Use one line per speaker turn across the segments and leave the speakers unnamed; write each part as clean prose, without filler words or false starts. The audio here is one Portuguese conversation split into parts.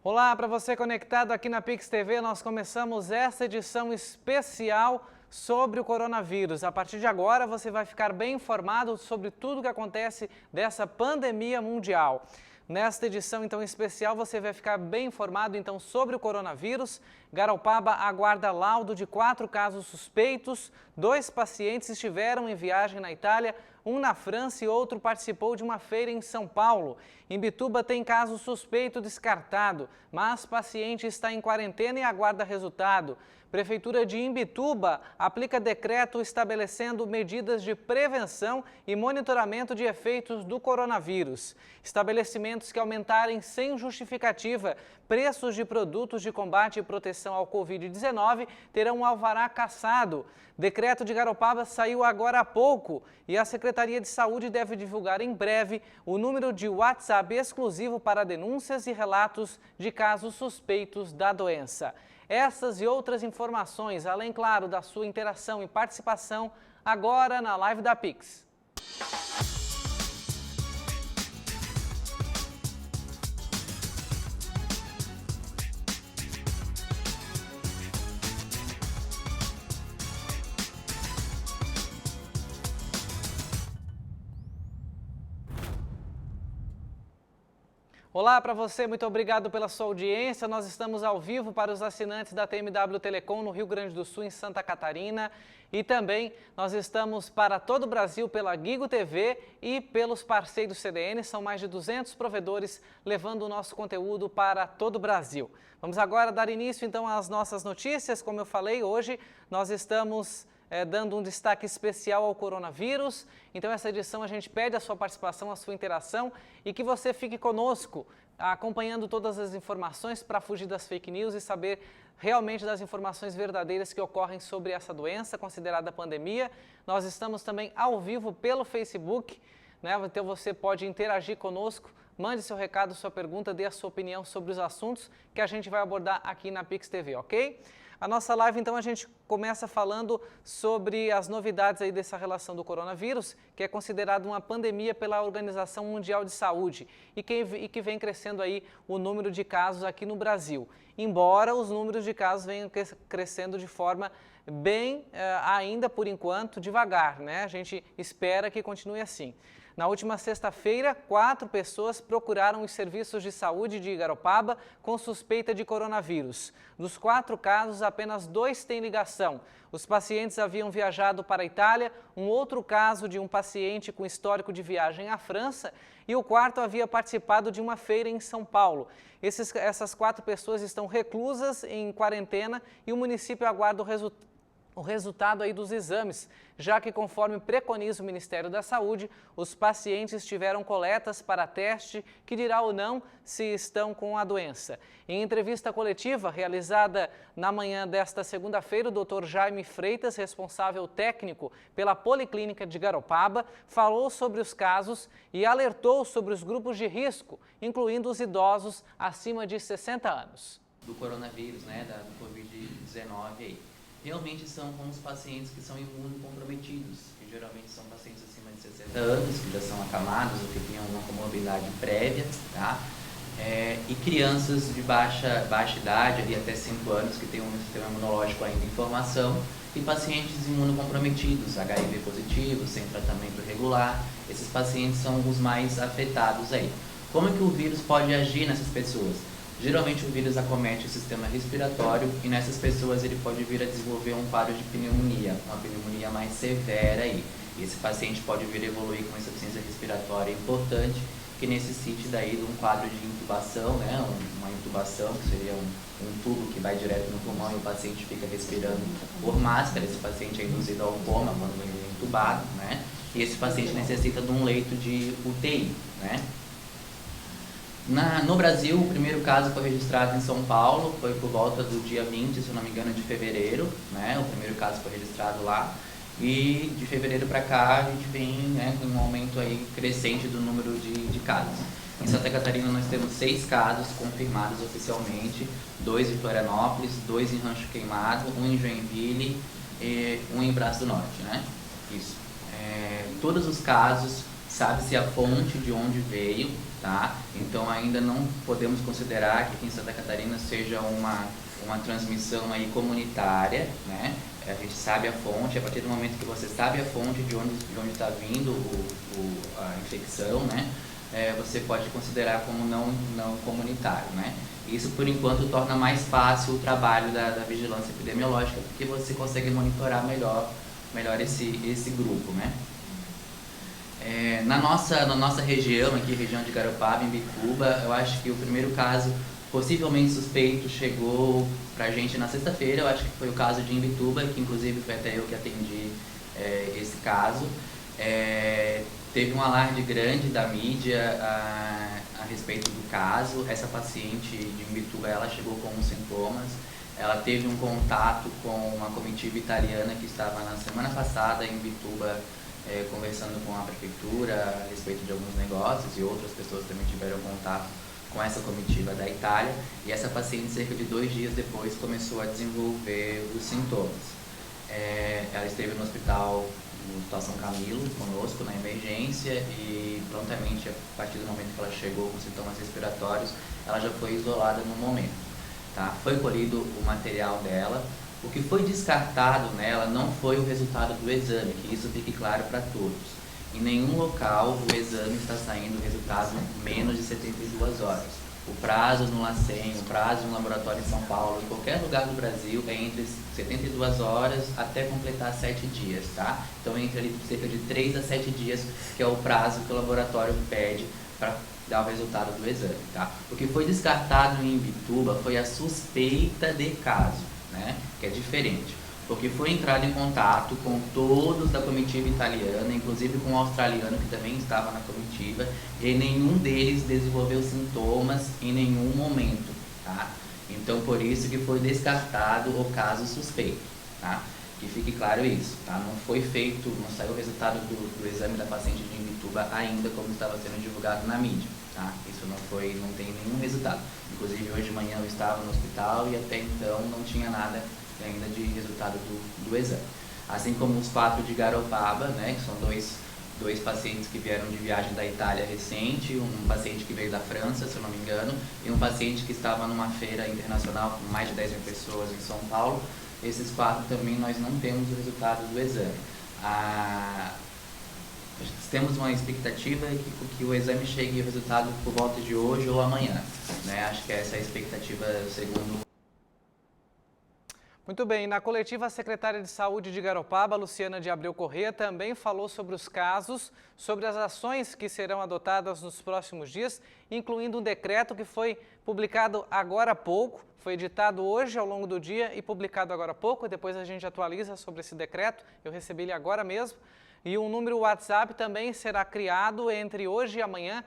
Olá, para você conectado aqui na Pix TV, nós começamos essa edição especial sobre o coronavírus. A partir de agora, você vai ficar bem informado sobre tudo o que acontece dessa pandemia mundial. Nesta edição, então, especial, você vai ficar bem informado, então, sobre o coronavírus. Garopaba aguarda laudo de 4 casos suspeitos. 2 pacientes estiveram em viagem na Itália, um na França e outro participou de uma feira em São Paulo. Imbituba tem caso suspeito descartado, mas paciente está em quarentena e aguarda resultado. Prefeitura de Imbituba aplica decreto estabelecendo medidas de prevenção e monitoramento de efeitos do coronavírus. Estabelecimentos que aumentarem sem justificativa preços de produtos de combate e proteção ao Covid-19 terão um alvará cassado. Decreto de Garopaba saiu agora há pouco e a Secretaria de Saúde deve divulgar em breve o número de WhatsApp exclusivo para denúncias e relatos de casos suspeitos da doença. Essas e outras informações, além, claro, da sua interação e participação, agora na live da Pix. Olá para você, muito obrigado pela sua audiência. Nós estamos ao vivo para os assinantes da TMW Telecom no Rio Grande do Sul, em Santa Catarina. E também nós estamos para todo o Brasil pela Gigo TV e pelos parceiros CDN. São mais de 200 provedores levando o nosso conteúdo para todo o Brasil. Vamos agora dar início então às nossas notícias. Como eu falei, hoje nós estamos dando um destaque especial ao coronavírus. Então, essa edição a gente pede a sua participação, a sua interação e que você fique conosco, acompanhando todas as informações para fugir das fake news e saber realmente das informações verdadeiras que ocorrem sobre essa doença considerada pandemia. Nós estamos também ao vivo pelo Facebook, né? Então, você pode interagir conosco, mande seu recado, sua pergunta, dê a sua opinião sobre os assuntos que a gente vai abordar aqui na Pix TV, ok? A nossa live, então, a gente começa falando sobre as novidades aí dessa relação do coronavírus, que é considerado uma pandemia pela Organização Mundial de Saúde e que vem crescendo aí o número de casos aqui no Brasil. Embora os números de casos venham crescendo de forma bem, ainda por enquanto, devagar, né? A gente espera que continue assim. Na última sexta-feira, 4 pessoas procuraram os serviços de saúde de Garopaba com suspeita de coronavírus. Dos 4 casos, apenas 2 têm ligação. Os pacientes haviam viajado para a Itália, um outro caso de um paciente com histórico de viagem à França e o quarto havia participado de uma feira em São Paulo. Essas 4 pessoas estão reclusas em quarentena e o município aguarda o resultado aí dos exames, já que conforme preconiza o Ministério da Saúde, os pacientes tiveram coletas para teste que dirá ou não se estão com a doença. Em entrevista coletiva realizada na manhã desta segunda-feira, o Dr. Jaime Freitas, responsável técnico pela Policlínica de Garopaba, falou sobre os casos e alertou sobre os grupos de risco, incluindo os idosos acima de 60 anos.
Do coronavírus, né, do Covid-19 aí. Realmente são com os pacientes que são imunocomprometidos, que geralmente são pacientes acima de 60 anos, que já são acamados ou que têm uma comorbidade prévia, tá? E crianças de baixa idade, ali até 5 anos, que têm um sistema imunológico ainda em formação, e pacientes imunocomprometidos, HIV positivo, sem tratamento regular. Esses pacientes são os mais afetados aí. Como é que o vírus pode agir nessas pessoas? Geralmente o vírus acomete o sistema respiratório e nessas pessoas ele pode vir a desenvolver um quadro de pneumonia, uma pneumonia mais severa aí. E esse paciente pode vir a evoluir com insuficiência respiratória importante, que necessite daí de um quadro de intubação, né? Uma intubação, que seria um tubo que vai direto no pulmão e o paciente fica respirando por máscara. Esse paciente é induzido ao coma quando ele é intubado, né? E esse paciente necessita de um leito de UTI, né? No Brasil, o primeiro caso foi registrado em São Paulo, foi por volta do dia 20, se eu não me engano, de fevereiro, né? O primeiro caso foi registrado lá. E de fevereiro para cá a gente vem, né, com um aumento aí crescente do número de casos. Em Santa Catarina nós temos 6 casos confirmados oficialmente, 2 em Florianópolis, 2 em Rancho Queimado, 1 em Joinville e 1 em Braço do Norte, né? Isso. Todos os casos, sabe-se a fonte de onde veio, tá? Então ainda não podemos considerar que aqui em Santa Catarina seja uma transmissão aí comunitária, né? A gente sabe a fonte, a partir do momento que você sabe a fonte de onde está vindo a infecção, né? Você pode considerar como não comunitário, né? Isso, por enquanto, torna mais fácil o trabalho da vigilância epidemiológica, porque você consegue monitorar melhor esse grupo, né? Na nossa região, aqui, região de Garopaba, em Bituba, eu acho que o primeiro caso possivelmente suspeito chegou pra gente na sexta-feira. Eu acho que foi o caso de Imbituba, que inclusive foi até eu que atendi esse caso. Teve um alarde grande da mídia a respeito do caso. Essa paciente de Imbituba, ela chegou com uns sintomas. Ela teve um contato com uma comitiva italiana que estava na semana passada em Imbituba, conversando com a prefeitura a respeito de alguns negócios, e outras pessoas também tiveram contato com essa comitiva da Itália, e essa paciente, cerca de 2 dias depois, começou a desenvolver os sintomas. Ela esteve no Hospital São Camilo, conosco, na emergência, e prontamente, a partir do momento que ela chegou com sintomas respiratórios, ela já foi isolada no momento. Tá? Foi colhido o material dela. O que foi descartado nela não foi o resultado do exame, que isso fique claro para todos. Em nenhum local o exame está saindo o resultado em menos de 72 horas. O prazo no LACEN, o prazo no laboratório em São Paulo, em qualquer lugar do Brasil, é entre 72 horas até completar 7 dias, tá? Então, entre ali, cerca de 3 a 7 dias, que é o prazo que o laboratório pede para dar o resultado do exame, tá? O que foi descartado em Imbituba foi a suspeita de caso, né? Que é diferente. Porque foi entrado em contato com todos da comitiva italiana, inclusive com o australiano que também estava na comitiva, e nenhum deles desenvolveu sintomas em nenhum momento, tá? Então, por isso que foi descartado o caso suspeito, tá? Que fique claro isso, tá? Não foi feito, não saiu o resultado do exame da paciente de Imbituba ainda, como estava sendo divulgado na mídia, tá? Isso não tem nenhum resultado. Inclusive, hoje de manhã eu estava no hospital e até então não tinha nada ainda de resultado do exame. Assim como os 4 de Garopaba, né, que são dois pacientes que vieram de viagem da Itália recente, um paciente que veio da França, se eu não me engano, e um paciente que estava numa feira internacional com mais de 10 mil pessoas em São Paulo. Esses 4 também nós não temos o resultado do exame. Temos uma expectativa que o exame chegue o resultado por volta de hoje ou amanhã, né? Acho que essa é a expectativa segundo.
Muito bem, na coletiva, a secretária de Saúde de Garopaba, Luciana de Abreu Corrêa, também falou sobre os casos, sobre as ações que serão adotadas nos próximos dias, incluindo um decreto que foi publicado agora há pouco, foi editado hoje ao longo do dia e publicado agora há pouco, e depois a gente atualiza sobre esse decreto, eu recebi ele agora mesmo, e um número WhatsApp também será criado entre hoje e amanhã.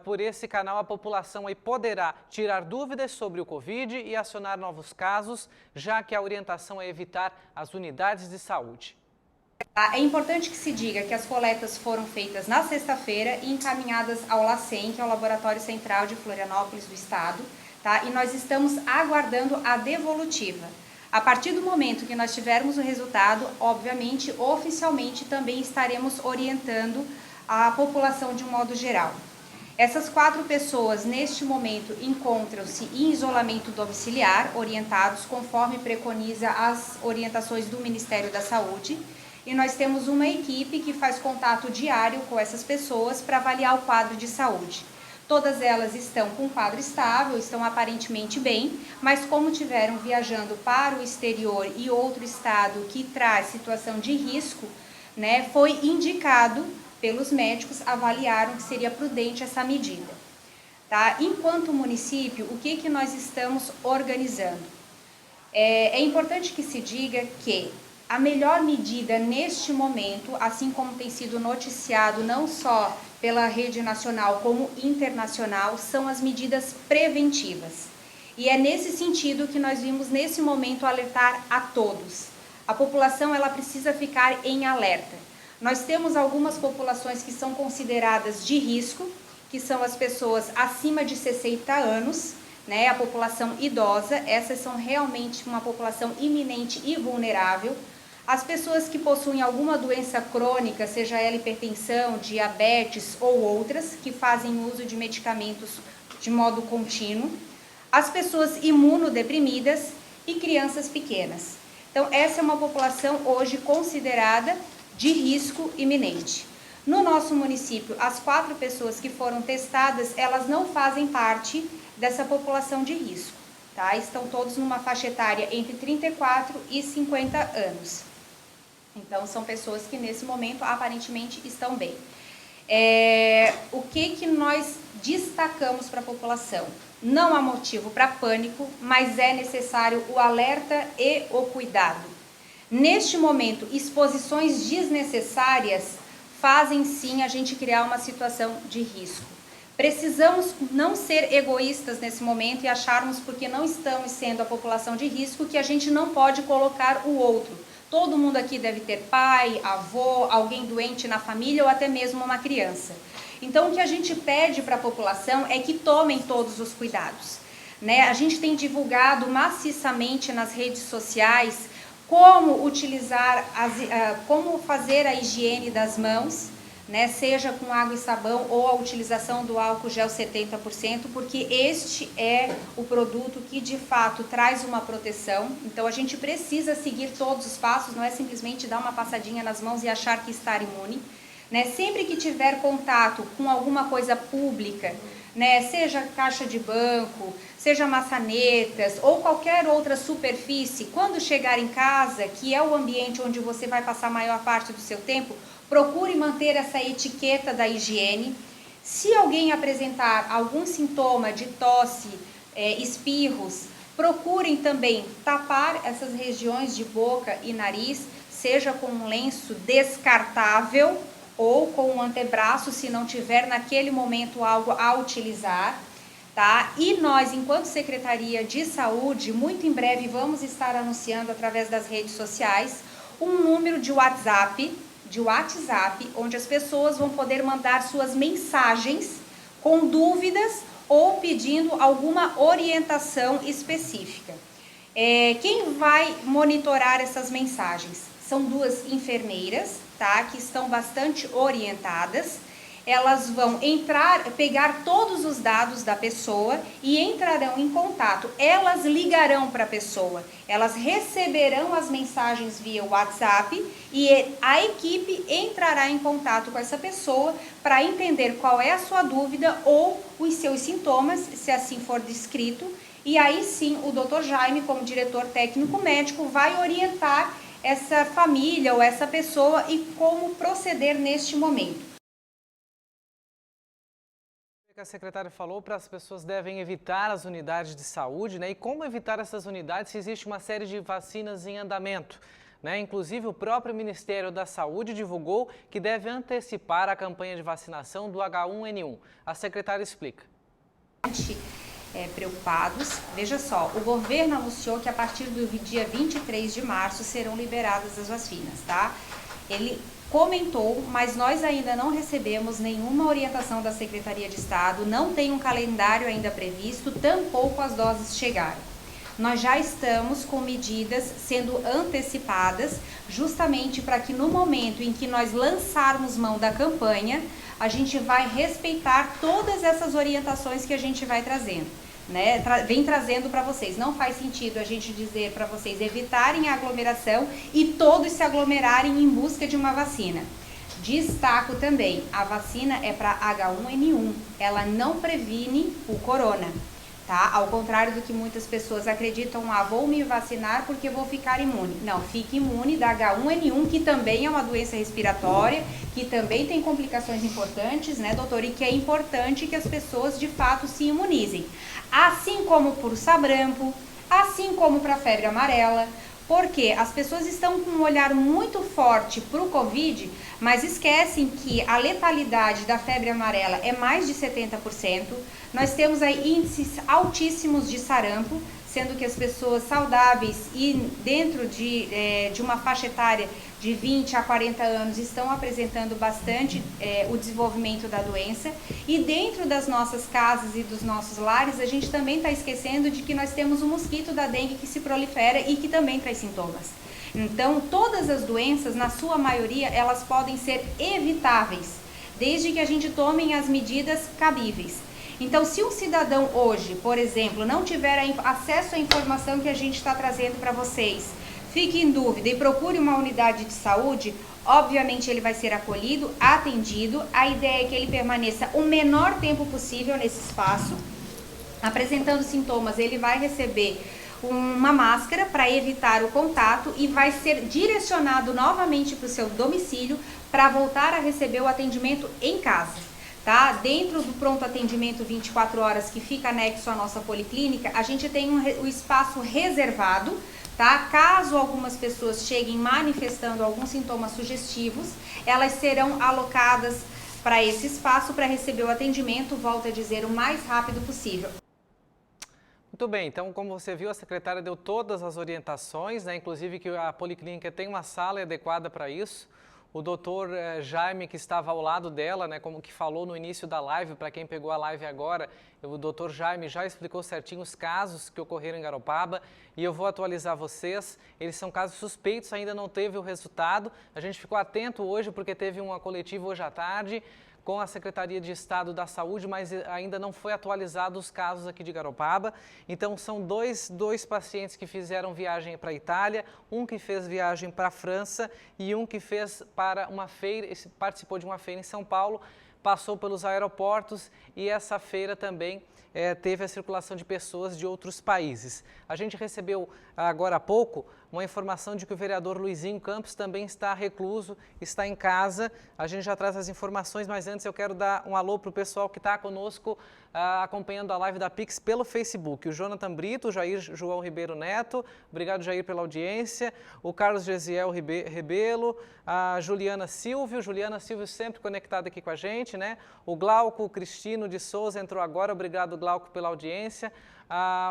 Por esse canal, a população aí poderá tirar dúvidas sobre o Covid e acionar novos casos, já que a orientação é evitar as unidades de saúde.
É importante que se diga que as coletas foram feitas na sexta-feira e encaminhadas ao LACEN, que é o Laboratório Central de Florianópolis do Estado, tá? E nós estamos aguardando a devolutiva. A partir do momento que nós tivermos o resultado, obviamente, oficialmente também estaremos orientando a população de um modo geral. Essas 4 pessoas, neste momento, encontram-se em isolamento domiciliar, orientados conforme preconiza as orientações do Ministério da Saúde. E nós temos uma equipe que faz contato diário com essas pessoas para avaliar o quadro de saúde. Todas elas estão com quadro estável, estão aparentemente bem, mas como tiveram viajando para o exterior e outro estado que traz situação de risco, né, foi indicado pelos médicos, avaliaram que seria prudente essa medida. Tá? Enquanto município, o que nós estamos organizando? É importante que se diga que a melhor medida neste momento, assim como tem sido noticiado não só pela rede nacional como internacional, são as medidas preventivas. E é nesse sentido que nós vimos nesse momento alertar a todos. A população ela precisa ficar em alerta. Nós temos algumas populações que são consideradas de risco, que são as pessoas acima de 60 anos, né, a população idosa, essas são realmente uma população iminente e vulnerável. As pessoas que possuem alguma doença crônica, seja ela hipertensão, diabetes ou outras, que fazem uso de medicamentos de modo contínuo, as pessoas imunodeprimidas e crianças pequenas. Então, essa é uma população hoje considerada de risco iminente. No nosso município, as 4 pessoas que foram testadas, elas não fazem parte dessa população de risco, tá? Estão todos numa faixa etária entre 34 e 50 anos. Então, são pessoas que nesse momento aparentemente estão bem. O que nós destacamos para a população? Não há motivo para pânico, mas é necessário o alerta e o cuidado. Neste momento, exposições desnecessárias fazem sim a gente criar uma situação de risco. Precisamos não ser egoístas nesse momento e acharmos, porque não estamos sendo a população de risco, que a gente não pode colocar o outro. Todo mundo aqui deve ter pai, avô, alguém doente na família ou até mesmo uma criança. Então, o que a gente pede para a população é que tomem todos os cuidados, né? A gente tem divulgado maciçamente nas redes sociais como utilizar, como fazer a higiene das mãos, né? Seja com água e sabão ou a utilização do álcool gel 70%, porque este é o produto que de fato traz uma proteção. Então a gente precisa seguir todos os passos, não é simplesmente dar uma passadinha nas mãos e achar que está imune, né? Sempre que tiver contato com alguma coisa pública, né? Seja caixa de banco, seja maçanetas ou qualquer outra superfície, quando chegar em casa, que é o ambiente onde você vai passar a maior parte do seu tempo, procure manter essa etiqueta da higiene. Se alguém apresentar algum sintoma de tosse, espirros, procurem também tapar essas regiões de boca e nariz, seja com um lenço descartável ou com um antebraço, se não tiver naquele momento algo a utilizar, tá? E nós, enquanto Secretaria de Saúde, muito em breve vamos estar anunciando através das redes sociais um número de WhatsApp, onde as pessoas vão poder mandar suas mensagens com dúvidas ou pedindo alguma orientação específica. Quem vai monitorar essas mensagens? São 2 enfermeiras, tá? Que estão bastante orientadas. Elas vão pegar todos os dados da pessoa e entrarão em contato. Elas ligarão para a pessoa, elas receberão as mensagens via WhatsApp e a equipe entrará em contato com essa pessoa para entender qual é a sua dúvida ou os seus sintomas, se assim for descrito. E aí sim, o Dr. Jaime, como diretor técnico médico, vai orientar essa família ou essa pessoa e como proceder neste momento.
A secretária falou para as pessoas devem evitar as unidades de saúde, né? E como evitar essas unidades se existe uma série de vacinas em andamento, né? Inclusive o próprio Ministério da Saúde divulgou que deve antecipar a campanha de vacinação do H1N1. A secretária explica.
Preocupados. Veja só, o governo anunciou que a partir do dia 23 de março serão liberadas as vacinas, tá? Ele comentou, mas nós ainda não recebemos nenhuma orientação da Secretaria de Estado, não tem um calendário ainda previsto, tampouco as doses chegaram. Nós já estamos com medidas sendo antecipadas, justamente para que no momento em que nós lançarmos mão da campanha, a gente vai respeitar todas essas orientações que a gente vai trazendo, né? Vem trazendo para vocês. Não faz sentido a gente dizer para vocês evitarem a aglomeração e todos se aglomerarem em busca de uma vacina. Destaco também, a vacina é para H1N1, ela não previne o corona, tá? Ao contrário do que muitas pessoas acreditam, vou me vacinar porque vou ficar imune. Não, fique imune da H1N1, que também é uma doença respiratória, que também tem complicações importantes, né, doutor? E que é importante que as pessoas, de fato, se imunizem. Assim como por sarampo, assim como para a febre amarela, porque as pessoas estão com um olhar muito forte para o Covid, mas esquecem que a letalidade da febre amarela é mais de 70%. Nós temos aí índices altíssimos de sarampo, sendo que as pessoas saudáveis e dentro de uma faixa etária de 20 a 40 anos estão apresentando bastante o desenvolvimento da doença. E dentro das nossas casas e dos nossos lares, a gente também está esquecendo de que nós temos o mosquito da dengue que se prolifera e que também traz sintomas. Então, todas as doenças, na sua maioria, elas podem ser evitáveis, desde que a gente tome as medidas cabíveis. Então, se um cidadão hoje, por exemplo, não tiver acesso à informação que a gente está trazendo para vocês, fique em dúvida e procure uma unidade de saúde, obviamente ele vai ser acolhido, atendido. A ideia é que ele permaneça o menor tempo possível nesse espaço. Apresentando sintomas, ele vai receber uma máscara para evitar o contato e vai ser direcionado novamente para o seu domicílio para voltar a receber o atendimento em casa. Tá? Dentro do pronto atendimento 24 horas que fica anexo à nossa policlínica, a gente tem um espaço reservado, tá? Caso algumas pessoas cheguem manifestando alguns sintomas sugestivos, elas serão alocadas para esse espaço para receber o atendimento, volto a dizer, o mais rápido possível.
Muito bem, então como você viu, a secretária deu todas as orientações, né? Inclusive que a policlínica tem uma sala adequada para isso. O doutor Jaime, que estava ao lado dela, né, como que falou no início da live, para quem pegou a live agora, o doutor Jaime já explicou certinho os casos que ocorreram em Garopaba e eu vou atualizar vocês. Eles são casos suspeitos, ainda não teve o resultado. A gente ficou atento hoje porque teve uma coletiva hoje à tarde com a Secretaria de Estado da Saúde, mas ainda não foi atualizado os casos aqui de Garopaba. Então, são dois pacientes que fizeram viagem para a Itália, um que fez viagem para a França e um que fez para uma feira, participou de uma feira em São Paulo, passou pelos aeroportos e essa feira também teve a circulação de pessoas de outros países. A gente recebeu agora há pouco uma informação de que o vereador Luizinho Campos também está recluso, está em casa. A gente já traz as informações, mas antes eu quero dar um alô para o pessoal que está conosco acompanhando a live da Pix pelo Facebook. O Jonathan Brito, o Jair João Ribeiro Neto, obrigado Jair pela audiência, o Carlos Gesiel Rebelo, a Juliana Silvio sempre conectada aqui com a gente, né? O Glauco Cristino de Souza entrou agora, obrigado Glauco pela audiência.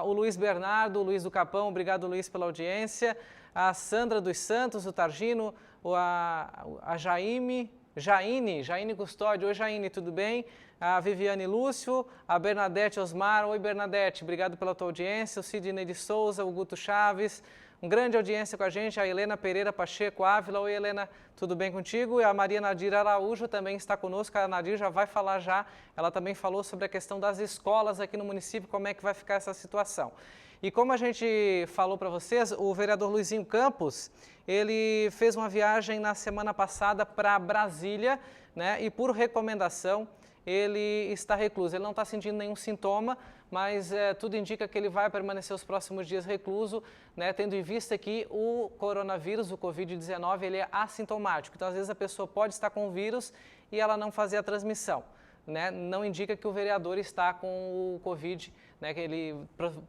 O Luiz Bernardo, o Luiz do Capão, obrigado Luiz pela audiência. A Sandra dos Santos, o Targino, a Jaine Custódio, oi Jaine, tudo bem? A Viviane Lúcio, a Bernadette Osmar, oi Bernadette, obrigado pela tua audiência. O Sidney de Souza, o Guto Chaves, grande audiência com a gente, a Helena Pereira Pacheco Ávila, oi Helena, tudo bem contigo? E a Maria Nadir Araújo também está conosco, a Nadir já vai falar já, ela também falou sobre a questão das escolas aqui no município, como é que vai ficar essa situação. E como a gente falou para vocês, o vereador Luizinho Campos, ele fez uma viagem na semana passada para Brasília, né? E por recomendação ele está recluso. Ele não está sentindo nenhum sintoma, mas tudo indica que ele vai permanecer os próximos dias recluso, né? Tendo em vista que o coronavírus, o Covid-19, ele é assintomático. Então, às vezes a pessoa pode estar com o vírus e ela não fazer a transmissão. Né, não indica que o vereador está com o Covid, né, que ele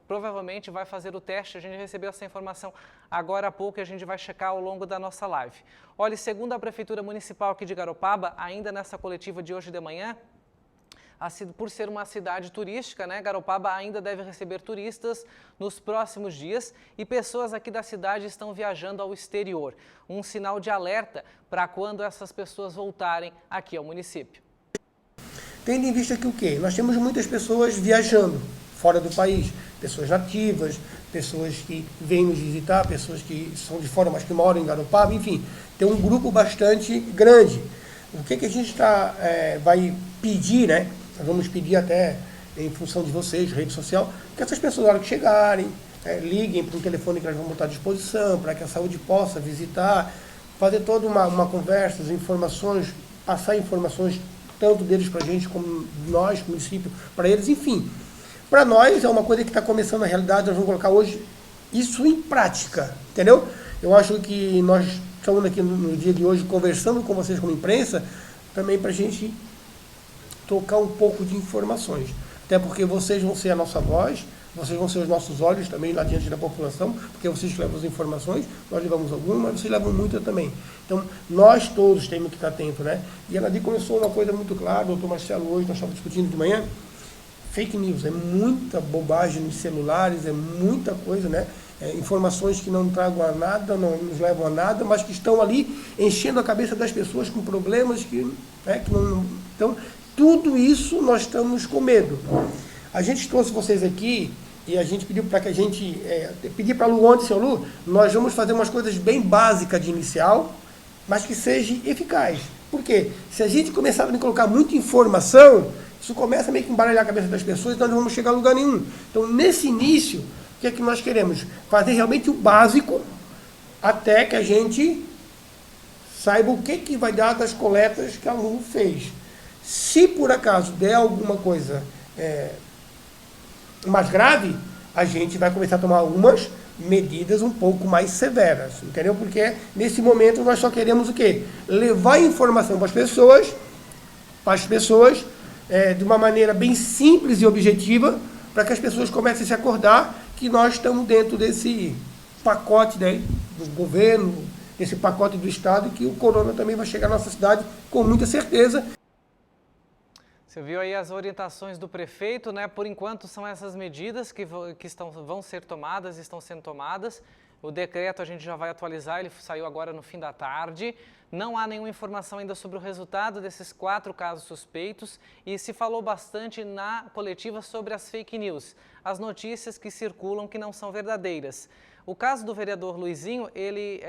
provavelmente vai fazer o teste. A gente recebeu essa informação agora há pouco e a gente vai checar ao longo da nossa live. Olha, segundo a Prefeitura Municipal aqui de Garopaba, ainda nessa coletiva de hoje de manhã, por ser uma cidade turística, né, Garopaba ainda deve receber turistas nos próximos dias e pessoas aqui da cidade estão viajando ao exterior. Um sinal de alerta para quando essas pessoas voltarem aqui ao município.
Tendo em vista que o quê? Nós temos muitas pessoas viajando fora do país, pessoas nativas, pessoas que vêm nos visitar, pessoas que são de fora, mas que moram em Garopaba, enfim, tem um grupo bastante grande. O que a gente vai pedir, né? Nós vamos pedir até, em função de vocês, rede social, que essas pessoas, na hora que chegarem, liguem para um telefone que nós vamos botar à disposição, para que a saúde possa visitar, fazer toda uma conversa, as informações, passar informações tanto deles para a gente, como nós, município, para eles, enfim. Para nós é uma coisa que está começando a realidade, nós vamos colocar hoje isso em prática, entendeu? Eu acho que nós estamos aqui no dia de hoje conversando com vocês como imprensa, também para a gente tocar um pouco de informações. Até porque vocês vão ser a nossa voz, vocês vão ser os nossos olhos também lá diante da população, porque vocês levam as informações, nós levamos algumas, mas vocês levam muita também. Então, nós todos temos que estar atentos, né? E a Nadir começou uma coisa muito clara, o doutor Marcelo, hoje nós estávamos discutindo de manhã, fake news, é muita bobagem nos celulares, é muita coisa, né? Informações que não tragam a nada, não nos levam a nada, mas que estão ali enchendo a cabeça das pessoas com problemas que não... Então, tudo isso nós estamos com medo. A gente trouxe vocês aqui e a gente pediu para que a gente, pedir para a Lu ontem, seu Lu, nós vamos fazer umas coisas bem básicas de inicial, mas que seja eficaz. Por quê? Se a gente começar a colocar muita informação, isso começa a meio que embaralhar a cabeça das pessoas, então não vamos chegar a lugar nenhum. Então, nesse início, o que é que nós queremos? Fazer realmente o básico, até que a gente saiba o que vai dar das coletas que a Lu fez. Se por acaso der alguma coisa mais grave, a gente vai começar a tomar algumas medidas um pouco mais severas, entendeu? Porque nesse momento nós só queremos o quê? Levar informação para as pessoas de uma maneira bem simples e objetiva, para que as pessoas comecem a se acordar que nós estamos dentro desse pacote, né, do governo, desse pacote do Estado, e que o corona também vai chegar na nossa cidade com muita certeza.
Você viu aí as orientações do prefeito, né? Por enquanto são essas medidas que vão ser tomadas, estão sendo tomadas. O decreto a gente já vai atualizar, ele saiu agora no fim da tarde. Não há nenhuma informação ainda sobre o resultado desses 4 casos suspeitos e se falou bastante na coletiva sobre as fake news, as notícias que circulam que não são verdadeiras. O caso do vereador Luizinho, ele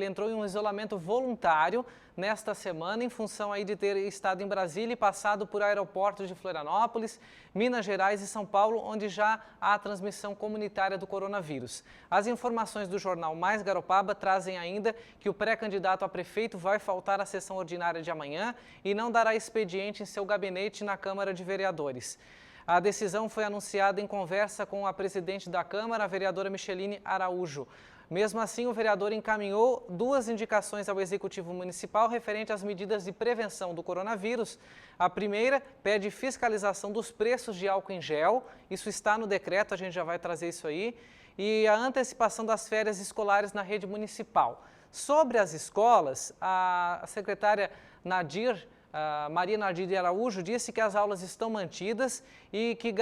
entrou em um isolamento voluntário nesta semana, em função aí de ter estado em Brasília e passado por aeroportos de Florianópolis, Minas Gerais e São Paulo, onde já há transmissão comunitária do coronavírus. As informações do jornal Mais Garopaba trazem ainda que o pré-candidato a prefeito vai faltar à sessão ordinária de amanhã e não dará expediente em seu gabinete na Câmara de Vereadores. A decisão foi anunciada em conversa com a presidente da Câmara, a vereadora Micheline Araújo. Mesmo assim, o vereador encaminhou 2 indicações ao Executivo Municipal referente às medidas de prevenção do coronavírus. A primeira pede fiscalização dos preços de álcool em gel, isso está no decreto, a gente já vai trazer isso aí, e a antecipação das férias escolares na rede municipal. Sobre as escolas, a secretária Maria Nadir de Araújo disse que as aulas estão mantidas e que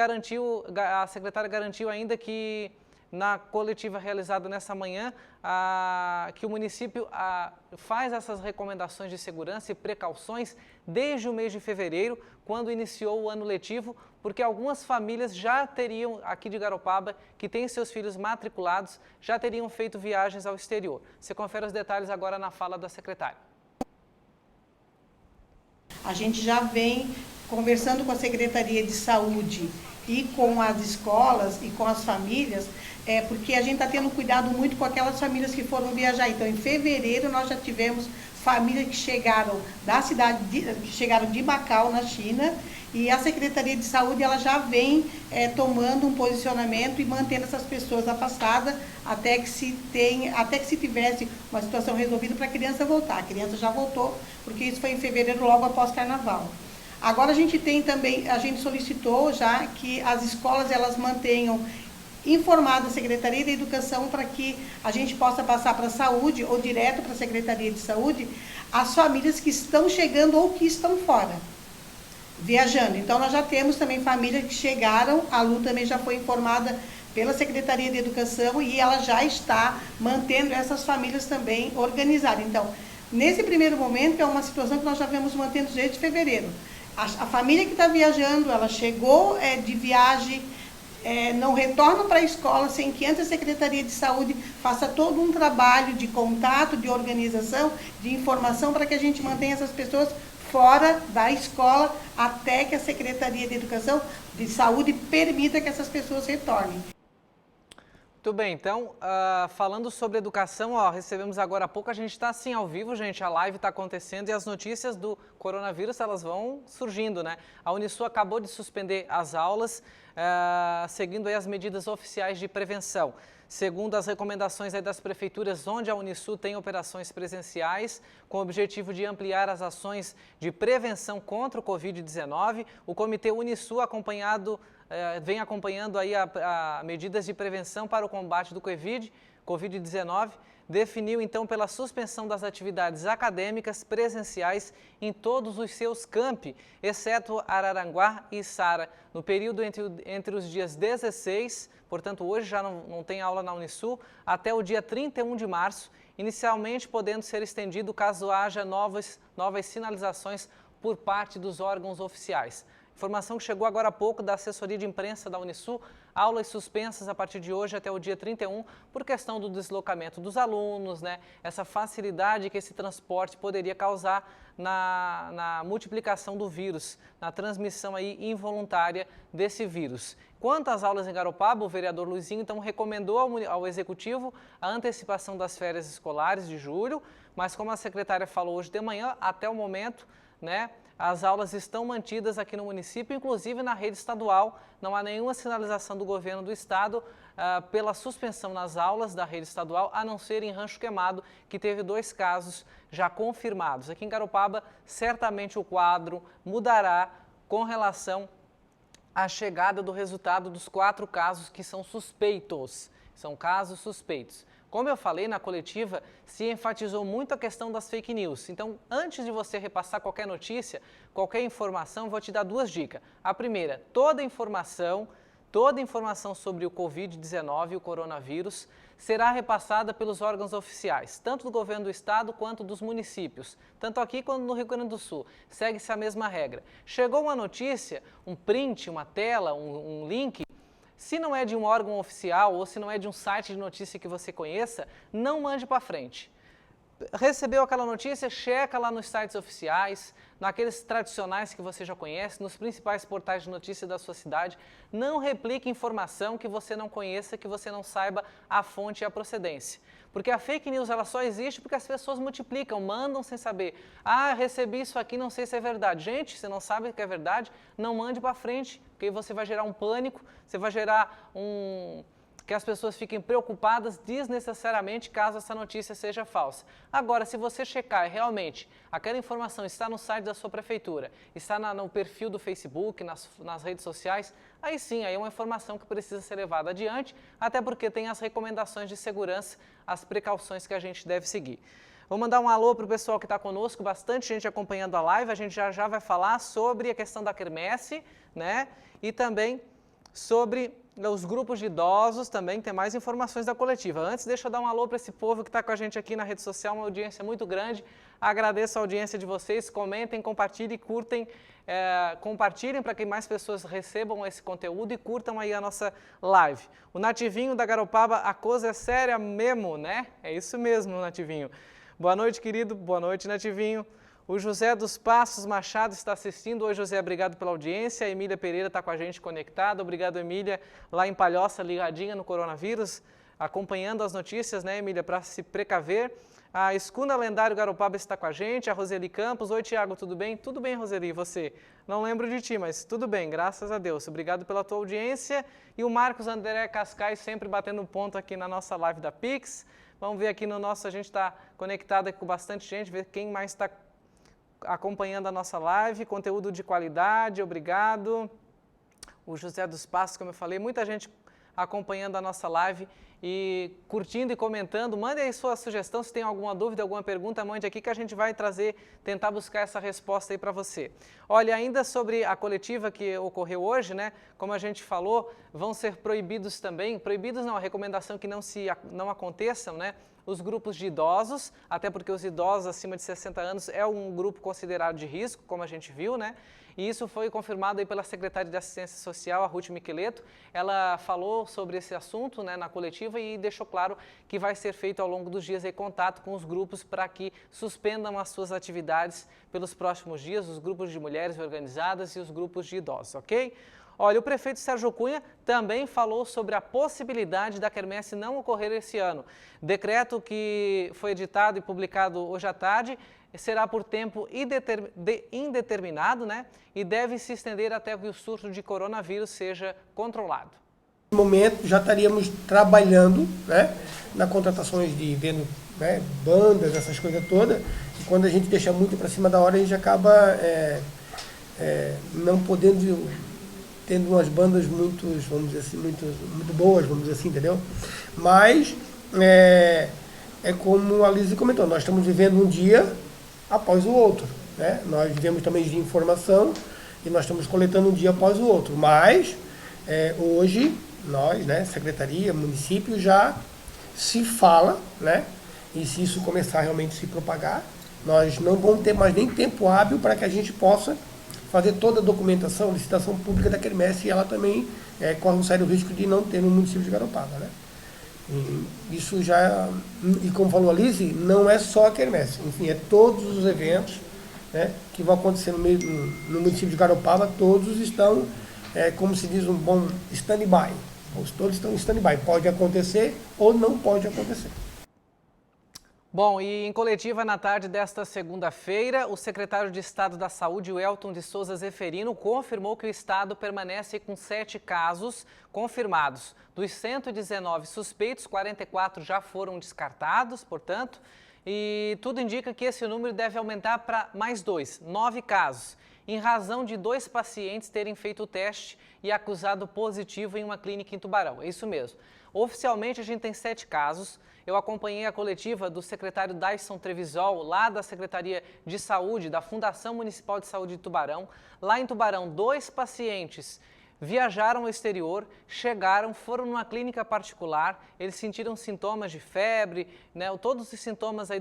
a secretária garantiu ainda que na coletiva realizada nessa manhã, que o município faz essas recomendações de segurança e precauções desde o mês de fevereiro, quando iniciou o ano letivo, porque algumas famílias já teriam, aqui de Garopaba, que têm seus filhos matriculados, já teriam feito viagens ao exterior. Você confere os detalhes agora na fala da secretária.
A gente já vem conversando com a Secretaria de Saúde e com as escolas e com as famílias, porque a gente está tendo cuidado muito com aquelas famílias que foram viajar. Então, em fevereiro, nós já tivemos famílias que chegaram que chegaram de Macau, na China, e a Secretaria de Saúde ela já vem tomando um posicionamento e mantendo essas pessoas afastadas até que se tivesse uma situação resolvida para a criança voltar. A criança já voltou, porque isso foi em fevereiro, logo após Carnaval. Agora a gente solicitou já que as escolas elas mantenham informada a Secretaria da Educação para que a gente possa passar para a Saúde ou direto para a Secretaria de Saúde as famílias que estão chegando ou que estão fora, viajando. Então nós já temos também famílias que chegaram, a Lu também já foi informada pela Secretaria de Educação e ela já está mantendo essas famílias também organizadas. Então, nesse primeiro momento é uma situação que nós já vemos mantendo desde fevereiro. A família que está viajando, ela chegou de viagem, não retorna para a escola sem que antes a Secretaria de Saúde faça todo um trabalho de contato, de organização, de informação para que a gente mantenha essas pessoas fora da escola até que a Secretaria de Educação, de Saúde permita que essas pessoas retornem.
Muito bem, então, falando sobre educação, recebemos agora há pouco, a gente está assim ao vivo, gente, a live está acontecendo e as notícias do coronavírus, elas vão surgindo, né? A Unisul acabou de suspender as aulas, seguindo aí as medidas oficiais de prevenção. Segundo as recomendações aí das prefeituras, onde a Unisul tem operações presenciais, com o objetivo de ampliar as ações de prevenção contra o Covid-19, o Comitê Unisul vem acompanhando aí medidas de prevenção para o combate do Covid-19, definiu então pela suspensão das atividades acadêmicas presenciais em todos os seus campi, exceto Araranguá e Sara, no período entre os dias 16, portanto hoje já não tem aula na Unisul, até o dia 31 de março, inicialmente podendo ser estendido caso haja novas sinalizações por parte dos órgãos oficiais. Informação que chegou agora há pouco da assessoria de imprensa da Unisul, aulas suspensas a partir de hoje até o dia 31 por questão do deslocamento dos alunos, né? Essa facilidade que esse transporte poderia causar na multiplicação do vírus, na transmissão aí involuntária desse vírus. Quanto às aulas em Garopaba, o vereador Luizinho então recomendou ao Executivo a antecipação das férias escolares de julho, mas como a secretária falou hoje de manhã, até o momento, né, as aulas estão mantidas aqui no município, inclusive na rede estadual. Não há nenhuma sinalização do governo do estado pela suspensão nas aulas da rede estadual, a não ser em Rancho Queimado, que teve 2 casos já confirmados. Aqui em Garopaba, certamente o quadro mudará com relação à chegada do resultado dos 4 casos que são suspeitos. São casos suspeitos. Como eu falei na coletiva, se enfatizou muito a questão das fake news. Então, antes de você repassar qualquer notícia, qualquer informação, vou te dar 2 dicas. A primeira, toda informação sobre o Covid-19 e o coronavírus será repassada pelos órgãos oficiais, tanto do governo do estado quanto dos municípios, tanto aqui quanto no Rio Grande do Sul. Segue-se a mesma regra. Chegou uma notícia, um print, uma tela, um link. Se não é de um órgão oficial ou se não é de um site de notícia que você conheça, não mande para frente. Recebeu aquela notícia, checa lá nos sites oficiais, naqueles tradicionais que você já conhece, nos principais portais de notícia da sua cidade. Não replique informação que você não conheça, que você não saiba a fonte e a procedência. Porque a fake news ela só existe porque as pessoas multiplicam, mandam sem saber. Ah, recebi isso aqui, não sei se é verdade. Gente, você não sabe que é verdade, não mande para frente, porque você vai gerar um pânico, você vai gerar que as pessoas fiquem preocupadas desnecessariamente caso essa notícia seja falsa. Agora, se você checar realmente aquela informação está no site da sua prefeitura, está no perfil do Facebook, nas redes sociais, aí sim, aí é uma informação que precisa ser levada adiante, até porque tem as recomendações de segurança, as precauções que a gente deve seguir. Vou mandar um alô para o pessoal que está conosco, bastante gente acompanhando a live, a gente já vai falar sobre a questão da quermesse, né, e também sobre os grupos de idosos, também tem mais informações da coletiva. Antes, deixa eu dar um alô para esse povo que está com a gente aqui na rede social, uma audiência muito grande. Agradeço a audiência de vocês, comentem, compartilhem, curtem, compartilhem para que mais pessoas recebam esse conteúdo e curtam aí a nossa live. O Nativinho da Garopaba, a coisa é séria mesmo, né? É isso mesmo, Nativinho. Boa noite, querido. Boa noite, Nativinho. O José dos Passos Machado está assistindo. Oi, José, obrigado pela audiência. A Emília Pereira está com a gente conectada. Obrigado, Emília, lá em Palhoça, ligadinha no coronavírus, acompanhando as notícias, né, Emília, para se precaver. A Escuna Lendário Garopaba está com a gente. A Roseli Campos. Oi, Tiago, tudo bem? Tudo bem, Roseli, e você? Não lembro de ti, mas tudo bem, graças a Deus. Obrigado pela tua audiência. E o Marcos André Cascais sempre batendo ponto aqui na nossa live da Pix. Vamos ver aqui no nosso, a gente está conectado aqui com bastante gente, ver quem mais está acompanhando a nossa live, conteúdo de qualidade, obrigado. O José dos Passos, como eu falei, muita gente acompanhando a nossa live e curtindo e comentando. Mande aí sua sugestão, se tem alguma dúvida, alguma pergunta, mande aqui que a gente vai tentar buscar essa resposta aí para você. Olha, ainda sobre a coletiva que ocorreu hoje, né, como a gente falou, vão ser proibidos também, proibidos não, a recomendação que não aconteçam, né, os grupos de idosos, até porque os idosos acima de 60 anos é um grupo considerado de risco, como a gente viu, né? E isso foi confirmado aí pela secretária de Assistência Social, a Ruth Miqueleto. Ela falou sobre esse assunto, né, na coletiva e deixou claro que vai ser feito ao longo dos dias aí contato com os grupos para que suspendam as suas atividades pelos próximos dias, os grupos de mulheres organizadas e os grupos de idosos, ok? Olha, o prefeito Sérgio Cunha também falou sobre a possibilidade da quermesse não ocorrer esse ano. Decreto que foi editado e publicado hoje à tarde será por tempo indeterminado, né? E deve se estender até que o surto de coronavírus seja controlado.
No momento, já estaríamos trabalhando, né, na contratações de né, bandas, essas coisas todas. E quando a gente deixa muito para cima da hora, a gente acaba não podendo... tendo umas bandas muito, vamos dizer assim, muito boas, vamos dizer assim, entendeu? Mas, como a Lise comentou, nós estamos vivendo um dia após o outro, né? Nós vivemos também de informação e nós estamos coletando um dia após o outro. Mas, hoje, nós, né, Secretaria, município, já se fala, né? E se isso começar realmente a se propagar, nós não vamos ter mais nem tempo hábil para que a gente possa fazer toda a documentação, licitação pública da quermesse, e ela também corre um sério risco de não ter no município de Garopaba, né? E isso já, e como falou a Alice, não é só a quermesse, enfim, é todos os eventos, né, que vão acontecer no município de Garopaba, todos estão, como se diz um bom stand-by, todos estão em stand-by, pode acontecer ou não pode acontecer.
Bom, e em coletiva na tarde desta segunda-feira, o secretário de Estado da Saúde, Welton de Souza Zeferino, confirmou que o estado permanece com 7 casos confirmados. Dos 119 suspeitos, 44 já foram descartados, portanto, e tudo indica que esse número deve aumentar para mais 2, 9 casos, em razão de 2 pacientes terem feito o teste e acusado positivo em uma clínica em Tubarão. É isso mesmo. Oficialmente, a gente tem 7 casos. Eu acompanhei a coletiva do secretário Dyson Trevisol, lá da Secretaria de Saúde, da Fundação Municipal de Saúde de Tubarão. Lá em Tubarão, 2 pacientes viajaram ao exterior, chegaram, foram numa clínica particular, eles sentiram sintomas de febre, né, todos os sintomas aí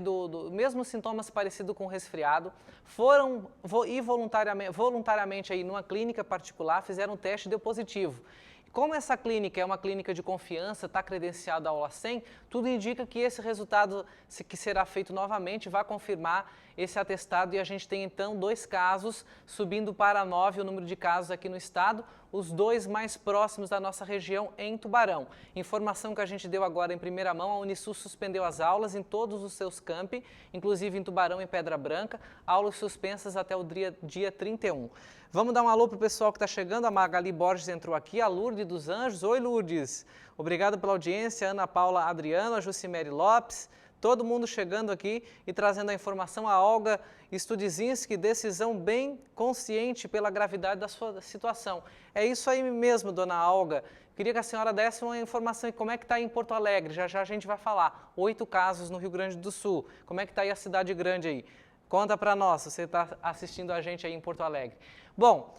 mesmos sintomas parecidos com resfriado, foram voluntariamente aí numa clínica particular, fizeram um teste e deu positivo. Como essa clínica é uma clínica de confiança, está credenciada ao LACEN, tudo indica que esse resultado, que será feito novamente, vai confirmar esse atestado, e a gente tem então 2 casos, subindo para 9 o número de casos aqui no estado, os 2 mais próximos da nossa região em Tubarão. Informação que a gente deu agora em primeira mão, a Unisul suspendeu as aulas em todos os seus campi, inclusive em Tubarão e Pedra Branca, aulas suspensas até o dia 31. Vamos dar um alô para o pessoal que está chegando. A Magali Borges entrou aqui, a Lourdes dos Anjos. Oi, Lourdes. Obrigado pela audiência. Ana Paula Adriano, a Jucimere Lopes. Todo mundo chegando aqui e trazendo a informação. A Olga Studzinski, decisão bem consciente pela gravidade da sua situação. É isso aí mesmo, dona Olga. Queria que a senhora desse uma informação de como é que está em Porto Alegre. Já já a gente vai falar. 8 casos no Rio Grande do Sul. Como é que está aí a cidade grande aí? Conta para nós, você está assistindo a gente aí em Porto Alegre. Bom,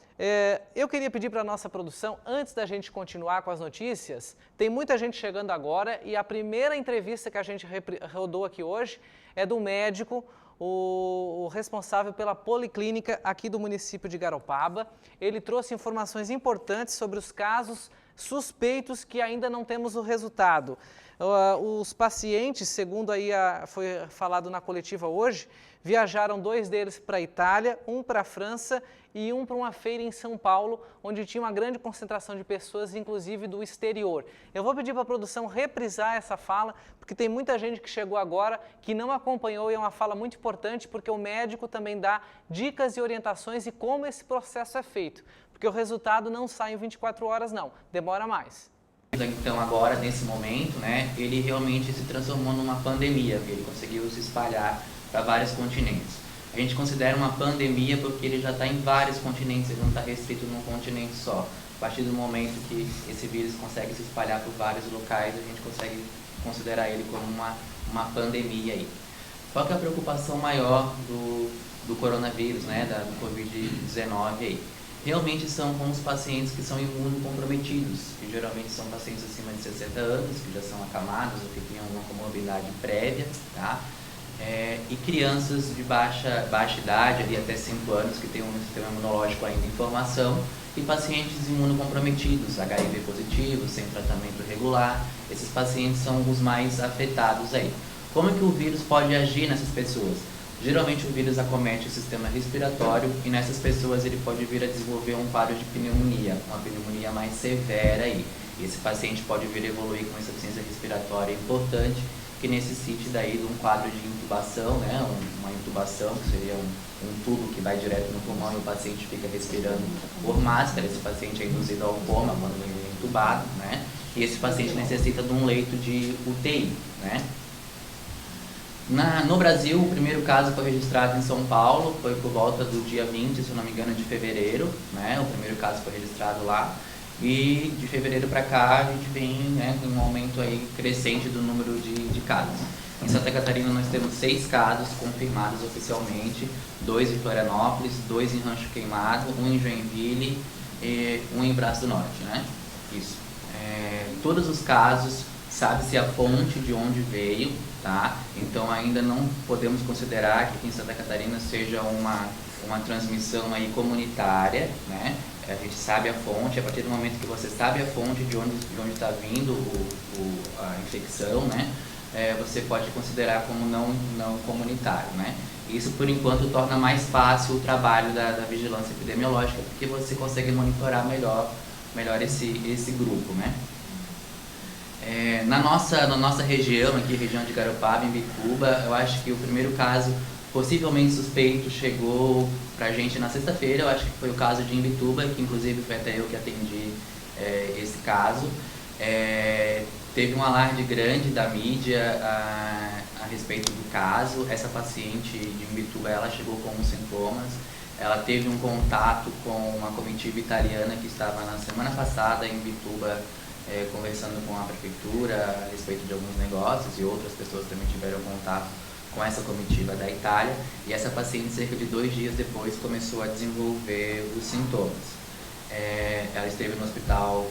eu queria pedir para a nossa produção, antes da gente continuar com as notícias, tem muita gente chegando agora e a primeira entrevista que a gente rodou aqui hoje é do médico, o responsável pela policlínica aqui do município de Garopaba. Ele trouxe informações importantes sobre os casos suspeitos que ainda não temos o resultado. Os pacientes, segundo aí foi falado na coletiva hoje, viajaram 2 deles para a Itália, um para a França e um para uma feira em São Paulo, onde tinha uma grande concentração de pessoas, inclusive do exterior. Eu vou pedir para a produção reprisar essa fala, porque tem muita gente que chegou agora que não acompanhou, e é uma fala muito importante, porque o médico também dá dicas e orientações de como esse processo é feito, porque o resultado não sai em 24 horas não, demora mais.
Então agora, nesse momento, né, ele realmente se transformou numa pandemia, ele conseguiu se espalhar para vários continentes. A gente considera uma pandemia porque ele já está em vários continentes, ele não está restrito num continente só. A partir do momento que esse vírus consegue se espalhar por vários locais, a gente consegue considerar ele como uma pandemia aí. Qual que é a preocupação maior do coronavírus, né, do Covid-19 aí? Realmente são com os pacientes que são imunocomprometidos, que geralmente são pacientes acima de 60 anos, que já são acamados ou que têm uma comorbidade prévia, tá? E crianças de baixa idade, ali até 5 anos, que têm um sistema imunológico ainda em formação, e pacientes imunocomprometidos, HIV positivo, sem tratamento regular. Esses pacientes são os mais afetados aí. Como é que o vírus pode agir nessas pessoas? Geralmente o vírus acomete o sistema respiratório e nessas pessoas ele pode vir a desenvolver um quadro de pneumonia, uma pneumonia mais severa aí. E esse paciente pode vir a evoluir com insuficiência respiratória importante, que necessite daí de um quadro de intubação, né? Uma intubação, que seria um tubo que vai direto no pulmão e o paciente fica respirando por máscara. Esse paciente é induzido ao coma quando ele é intubado, né? E esse paciente necessita de um leito de UTI, né? No Brasil, o primeiro caso foi registrado em São Paulo, foi por volta do dia 20, se eu não me engano, de fevereiro, né? O primeiro caso foi registrado lá. E de fevereiro para cá a gente vem, né, com um aumento aí crescente do número de casos. Em Santa Catarina nós temos 6 casos confirmados oficialmente, 2 em Florianópolis, 2 em Rancho Queimado, 1 em Joinville e 1 em Braço do Norte, né? Isso. Todos os casos, sabe-se a fonte de onde veio, tá? Então ainda não podemos considerar que aqui em Santa Catarina seja uma transmissão aí comunitária, né? A gente sabe a fonte, a partir do momento que você sabe a fonte de onde está vindo a infecção, né? Você pode considerar como não comunitário, né? Isso, por enquanto, torna mais fácil o trabalho da vigilância epidemiológica, porque você consegue monitorar melhor esse grupo, né? Na nossa região, aqui, região de Garopaba, em Imbituba, eu acho que o primeiro caso possivelmente suspeito chegou pra gente na sexta-feira. Eu acho que foi o caso de Imbituba, que inclusive foi até eu que atendi esse caso. Teve um alarde grande da mídia a respeito do caso. Essa paciente de Imbituba, ela chegou com uns sintomas. Ela teve um contato com uma comitiva italiana que estava na semana passada em Imbituba, conversando com a prefeitura a respeito de alguns negócios, e outras pessoas também tiveram contato com essa comitiva da Itália, e essa paciente, cerca de 2 dias depois, começou a desenvolver os sintomas. Ela esteve no Hospital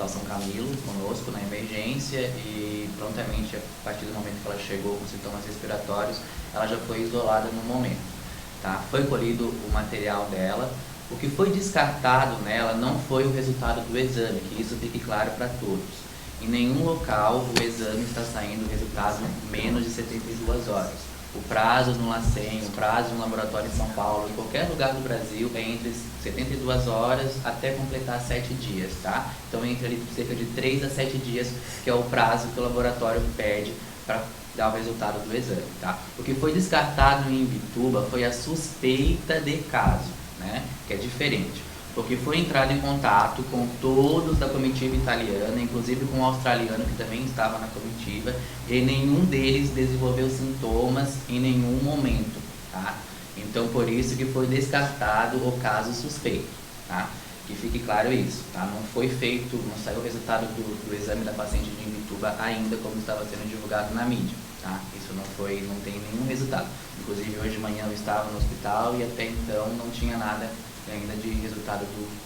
São Camilo, conosco, na emergência, e prontamente, a partir do momento que ela chegou com sintomas respiratórios, ela já foi isolada no momento. Tá? Foi colhido o material dela. O que foi descartado nela não foi o resultado do exame, que isso fique claro para todos. Em nenhum local o exame está saindo o resultado em menos de 72 horas. O prazo no LACEN, o prazo no laboratório em São Paulo, em qualquer lugar do Brasil, é entre 72 horas até completar 7 dias, tá? Então, entre ali, cerca de 3 a 7 dias, que é o prazo que o laboratório pede para dar o resultado do exame, tá? O que foi descartado em Imbituba foi a suspeita de caso, né? Que é diferente. Porque foi entrado em contato com todos da comitiva italiana, inclusive com o australiano que também estava na comitiva, e nenhum deles desenvolveu sintomas em nenhum momento, tá? Então, por isso que foi descartado o caso suspeito, tá? Que fique claro isso, tá? Não foi feito, não saiu o resultado do exame da paciente de Imbituba ainda, como estava sendo divulgado na mídia, tá? Isso não tem nenhum resultado. Inclusive, hoje de manhã eu estava no hospital e até então não tinha nada ainda de resultado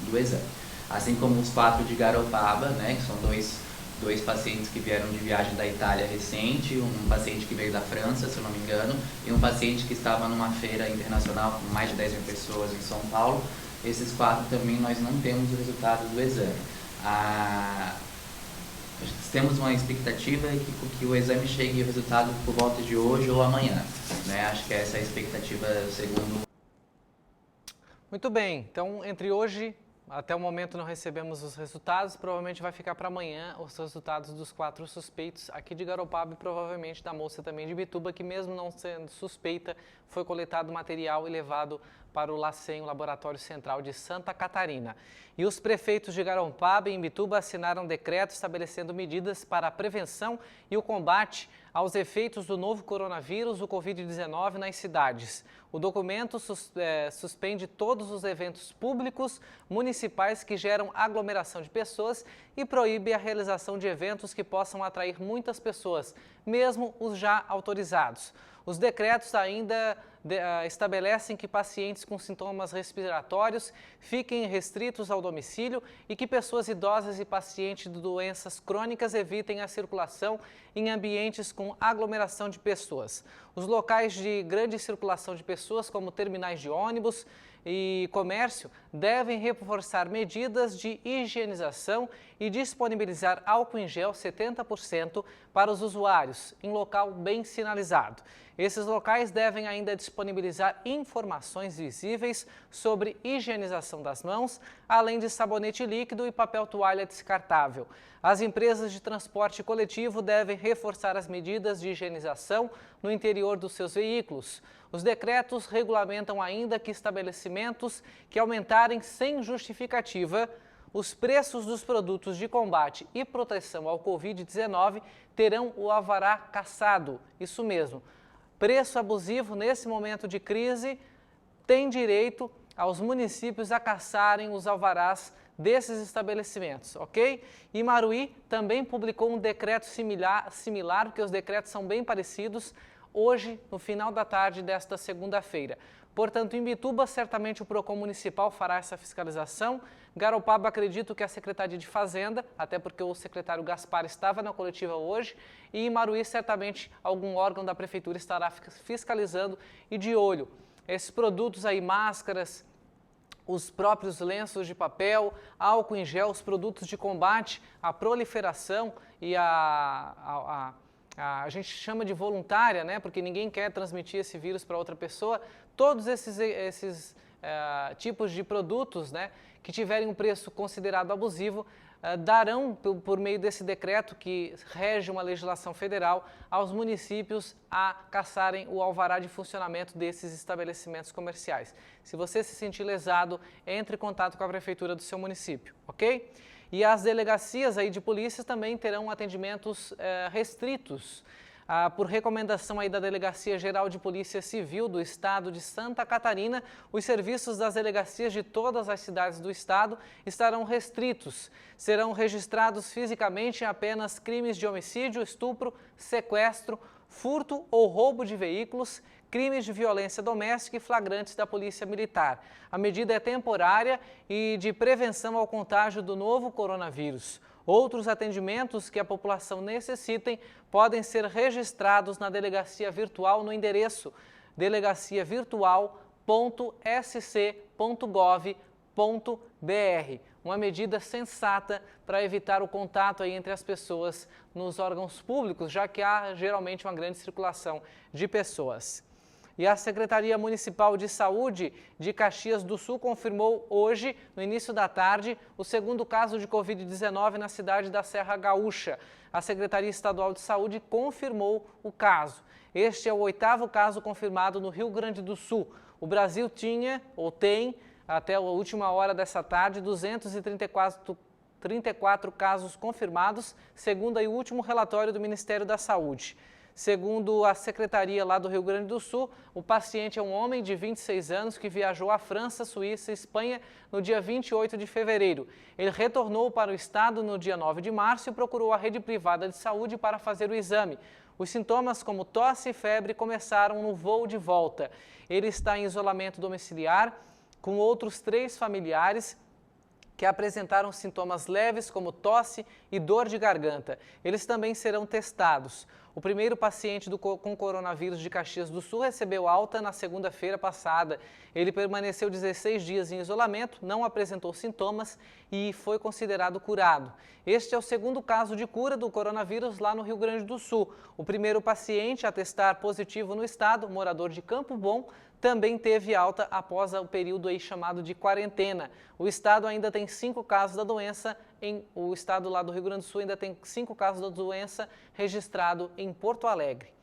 do exame. Assim como os 4 de Garopaba, né, que são dois pacientes que vieram de viagem da Itália recente, um paciente que veio da França, se eu não me engano, e um paciente que estava numa feira internacional com mais de 10 mil pessoas em São Paulo. Esses 4 também nós não temos o resultado do exame. Temos uma expectativa que o exame chegue o resultado por volta de hoje ou amanhã, né? Acho que essa é a expectativa segundo.
Muito bem, então entre hoje, até o momento não recebemos os resultados, provavelmente vai ficar para amanhã os resultados dos 4 suspeitos aqui de Garopaba e provavelmente da moça também de Imbituba, que mesmo não sendo suspeita, foi coletado material e levado para o LACEN, o Laboratório Central de Santa Catarina. E os prefeitos de Garopaba e Imbituba assinaram decreto estabelecendo medidas para a prevenção e o combate aos efeitos do novo coronavírus, o Covid-19, nas cidades. O documento suspende todos os eventos públicos municipais que geram aglomeração de pessoas e proíbe a realização de eventos que possam atrair muitas pessoas, mesmo os já autorizados. Os decretos ainda estabelecem que pacientes com sintomas respiratórios fiquem restritos ao domicílio e que pessoas idosas e pacientes de doenças crônicas evitem a circulação em ambientes com aglomeração de pessoas. Os locais de grande circulação de pessoas, como terminais de ônibus e comércio, devem reforçar medidas de higienização e disponibilizar álcool em gel 70% para os usuários, em local bem sinalizado. Esses locais devem ainda disponibilizar informações visíveis sobre higienização das mãos, além de sabonete líquido e papel toalha descartável. As empresas de transporte coletivo devem reforçar as medidas de higienização no interior dos seus veículos. Os decretos regulamentam ainda que estabelecimentos que aumentarem sem justificativa os preços dos produtos de combate e proteção ao Covid-19 terão o alvará cassado. Isso mesmo. Preço abusivo nesse momento de crise tem direito aos municípios a cassarem os alvarás desses estabelecimentos, ok? E Maruí também publicou um decreto similar, porque os decretos são bem parecidos, hoje, no final da tarde desta segunda-feira. Portanto, em Imbituba, certamente o PROCON municipal fará essa fiscalização. Garopaba, acredito que a Secretaria de Fazenda, até porque o secretário Gaspar estava na coletiva hoje, e em Maruí, certamente, algum órgão da Prefeitura estará fiscalizando e de olho. esses produtos aí, máscaras, os próprios lenços de papel, álcool em gel, os produtos de combate à proliferação e a gente chama de voluntária, né? Porque ninguém quer transmitir esse vírus para outra pessoa. Todos esses tipos de produtos, né, que tiverem um preço considerado abusivo, darão, por meio desse decreto que rege uma legislação federal, aos municípios a caçarem o alvará de funcionamento desses estabelecimentos comerciais. Se você se sentir lesado, entre em contato com a prefeitura do seu município, ok? E as delegacias aí de polícia também terão atendimentos restritos, por recomendação aí da Delegacia Geral de Polícia Civil do Estado de Santa Catarina. Os serviços das delegacias de todas as cidades do estado estarão restritos. Serão registrados fisicamente apenas crimes de homicídio, estupro, sequestro, furto ou roubo de veículos, crimes de violência doméstica e flagrantes da Polícia Militar. A medida é temporária e de prevenção ao contágio do novo coronavírus. Outros atendimentos que a população necessitem podem ser registrados na delegacia virtual no endereço delegaciavirtual.sc.gov.br. Uma medida sensata para evitar o contato aí entre as pessoas nos órgãos públicos, já que há geralmente uma grande circulação de pessoas. E a Secretaria Municipal de Saúde de Caxias do Sul confirmou hoje, no início da tarde, o segundo caso de Covid-19 na cidade da Serra Gaúcha. A Secretaria Estadual de Saúde confirmou o caso. Este é o 8º caso confirmado no Rio Grande do Sul. O Brasil tinha, ou tem, até a última hora dessa tarde, 234 casos confirmados, segundo aí o último relatório do Ministério da Saúde. Segundo a secretaria lá do Rio Grande do Sul, o paciente é um homem de 26 anos que viajou à França, Suíça e Espanha no dia 28 de fevereiro. Ele retornou para o estado no dia 9 de março e procurou a rede privada de saúde para fazer o exame. Os sintomas, como tosse e febre, começaram no voo de volta. Ele está em isolamento domiciliar com outros 3 familiares que apresentaram sintomas leves como tosse e dor de garganta. Eles também serão testados. O primeiro paciente com coronavírus de Caxias do Sul recebeu alta na segunda-feira passada. Ele permaneceu 16 dias em isolamento, não apresentou sintomas e foi considerado curado. Este é o segundo caso de cura do coronavírus lá no Rio Grande do Sul. O primeiro paciente a testar positivo no estado, morador de Campo Bom, também teve alta após o período aí chamado de quarentena. O estado ainda tem 5 casos da doença, o estado lá do Rio Grande do Sul ainda tem 5 casos da doença registrado em Porto Alegre.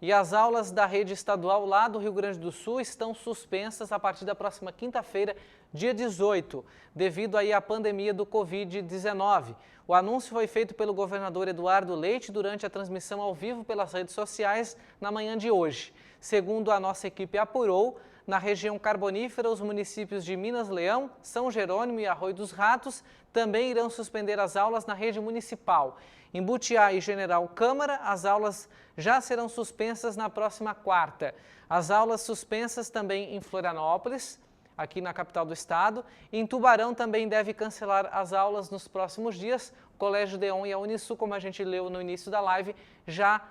E as aulas da rede estadual lá do Rio Grande do Sul estão suspensas a partir da próxima quinta-feira, dia 18, devido aí à pandemia do Covid-19. O anúncio foi feito pelo governador Eduardo Leite durante a transmissão ao vivo pelas redes sociais na manhã de hoje. Segundo a nossa equipe apurou, na região carbonífera, os municípios de Minas Leão, São Jerônimo e Arroio dos Ratos também irão suspender as aulas na rede municipal. Em Butiá e General Câmara, as aulas já serão suspensas na próxima quarta. As aulas suspensas também em Florianópolis, aqui na capital do estado. Em Tubarão também deve cancelar as aulas nos próximos dias. O Colégio Deon e a Unisul, como a gente leu no início da live, já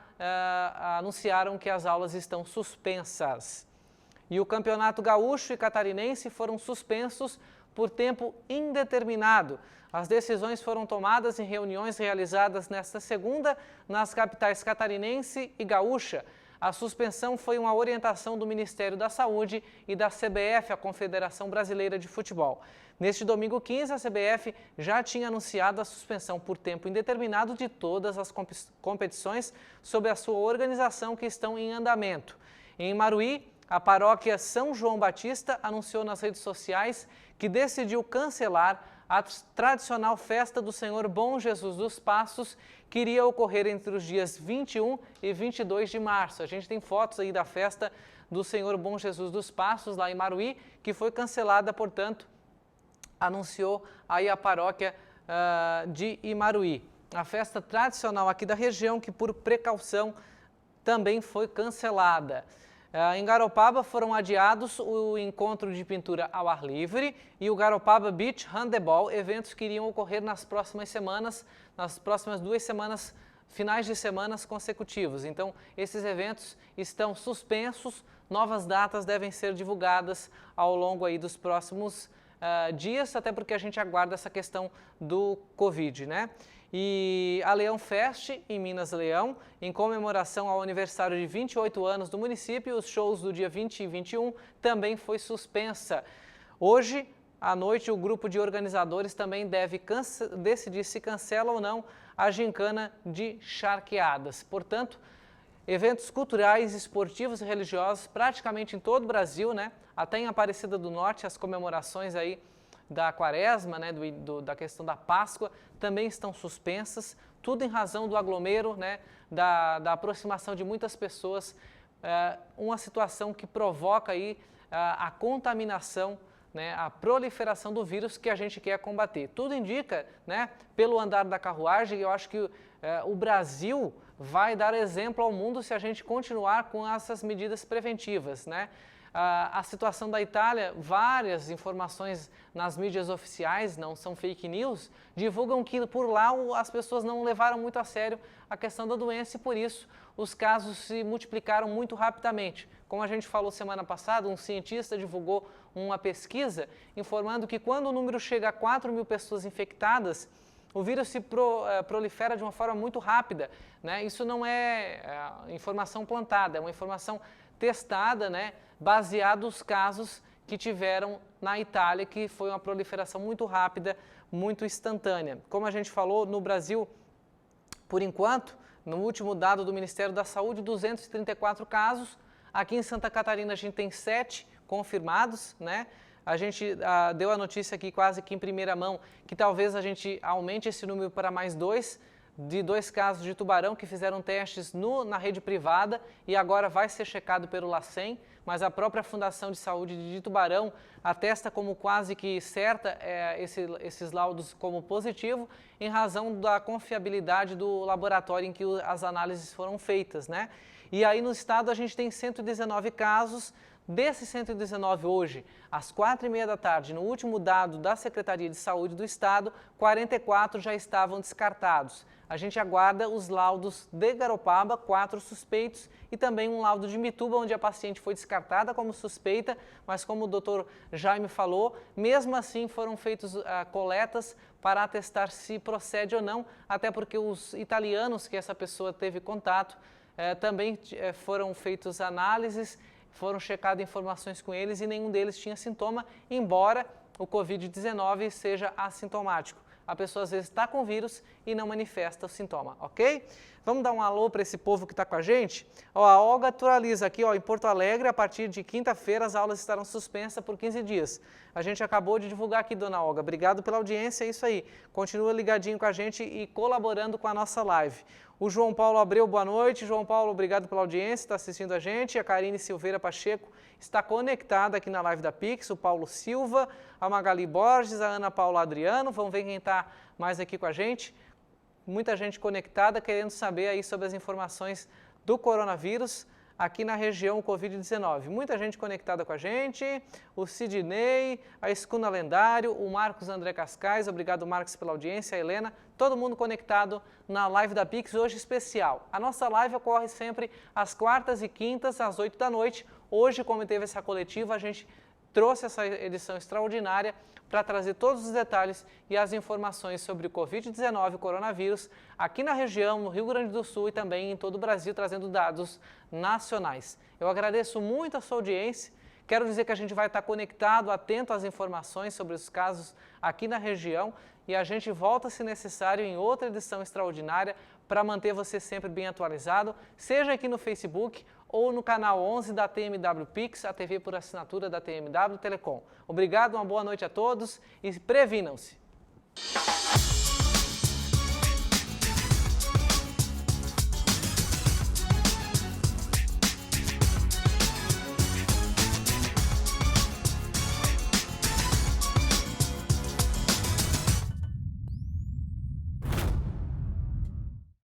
anunciaram que as aulas estão suspensas. E o Campeonato Gaúcho e Catarinense foram suspensos por tempo indeterminado. As decisões foram tomadas em reuniões realizadas nesta segunda nas capitais catarinense e gaúcha. A suspensão foi uma orientação do Ministério da Saúde e da CBF, a Confederação Brasileira de Futebol. Neste domingo 15, a CBF já tinha anunciado a suspensão por tempo indeterminado de todas as competições sob a sua organização que estão em andamento. Em Maruí, a paróquia São João Batista anunciou nas redes sociais que decidiu cancelar a tradicional festa do Senhor Bom Jesus dos Passos, que iria ocorrer entre os dias 21 e 22 de março. A gente tem fotos aí da festa do Senhor Bom Jesus dos Passos, lá em Maruí, que foi cancelada, portanto, anunciou aí a paróquia de Imaruí. A festa tradicional aqui da região, que por precaução também foi cancelada. Em Garopaba foram adiados o encontro de pintura ao ar livre e o Garopaba Beach Handebol, eventos que iriam ocorrer nas próximas semanas, nas próximas 2 semanas finais de semanas consecutivos. Então, esses eventos estão suspensos, novas datas devem ser divulgadas ao longo aí dos próximos dias, até porque a gente aguarda essa questão do Covid, né? E a Leão Fest, em Minas Leão, em comemoração ao aniversário de 28 anos do município, os shows do dia 20 e 21 também foi suspensa. Hoje, à noite, o grupo de organizadores também deve decidir se cancela ou não a gincana de charqueadas. Portanto, eventos culturais, esportivos e religiosos praticamente em todo o Brasil, né? Até em Aparecida do Norte, as comemorações aí da Quaresma, né? Da questão da Páscoa, também estão suspensas, tudo em razão do aglomero, né? Da aproximação de muitas pessoas, uma situação que provoca aí a contaminação, né, a proliferação do vírus que a gente quer combater. Tudo indica, né, pelo andar da carruagem, eu acho que o Brasil vai dar exemplo ao mundo se a gente continuar com essas medidas preventivas, né? A situação da Itália, várias informações nas mídias oficiais, não são fake news, divulgam que por lá as pessoas não levaram muito a sério a questão da doença e por isso os casos se multiplicaram muito rapidamente. Como a gente falou semana passada, um cientista divulgou uma pesquisa informando que quando o número chega a 4.000 pessoas infectadas, o vírus se prolifera de uma forma muito rápida, né? Isso não é informação plantada, é uma informação testada, né? Baseado nos casos que tiveram na Itália, que foi uma proliferação muito rápida, muito instantânea. Como a gente falou, no Brasil, por enquanto, no último dado do Ministério da Saúde, 234 casos. Aqui em Santa Catarina a gente tem 7 confirmados, né? A gente deu a notícia aqui quase que em primeira mão que talvez a gente aumente esse número para mais 2, de 2 casos de tubarão que fizeram testes na rede privada e agora vai ser checado pelo LACEN, mas a própria Fundação de Saúde de Tubarão atesta como quase que certa esses laudos como positivo em razão da confiabilidade do laboratório em que as análises foram feitas, né? E aí no estado a gente tem 119 casos. Desses 119 hoje, às 4h30 da tarde, no último dado da Secretaria de Saúde do Estado, 44 já estavam descartados. A gente aguarda os laudos de Garopaba, 4 suspeitos, e também um laudo de Mituba, onde a paciente foi descartada como suspeita, mas como o doutor Jaime falou, mesmo assim foram feitas coletas para atestar se procede ou não, até porque os italianos que essa pessoa teve contato também foram feitas análises, foram checadas informações com eles e nenhum deles tinha sintoma, embora o Covid-19 seja assintomático. A pessoa às vezes está com vírus e não manifesta o sintoma, ok? Vamos dar um alô para esse povo que está com a gente? Ó, a Olga atualiza aqui, ó, em Porto Alegre, a partir de quinta-feira as aulas estarão suspensas por 15 dias. A gente acabou de divulgar aqui, dona Olga. Obrigado pela audiência, é isso aí. Continua ligadinho com a gente e colaborando com a nossa live. O João Paulo Abreu, boa noite. João Paulo, obrigado pela audiência, está assistindo a gente. A Karine Silveira Pacheco está conectada aqui na live da Pix. O Paulo Silva, a Magali Borges, a Ana Paula Adriano. Vamos ver quem está mais aqui com a gente. Muita gente conectada, querendo saber aí sobre as informações do coronavírus aqui na região Covid-19. Muita gente conectada com a gente, o Sidney, a Escuna Lendário, o Marcos André Cascais, obrigado Marcos pela audiência, a Helena, todo mundo conectado na live da Pix, hoje especial. A nossa live ocorre sempre às quartas e quintas, às 8 da noite. Hoje, como teve essa coletiva, a gente trouxe essa edição extraordinária para trazer todos os detalhes e as informações sobre o Covid-19, o coronavírus, aqui na região, no Rio Grande do Sul e também em todo o Brasil, trazendo dados nacionais. Eu agradeço muito a sua audiência, quero dizer que a gente vai estar conectado, atento às informações sobre os casos aqui na região e a gente volta, se necessário, em outra edição extraordinária para manter você sempre bem atualizado, seja aqui no Facebook ou no canal 11 da TMW Pix, a TV por assinatura da TMW Telecom. Obrigado, uma boa noite a todos e previnam-se!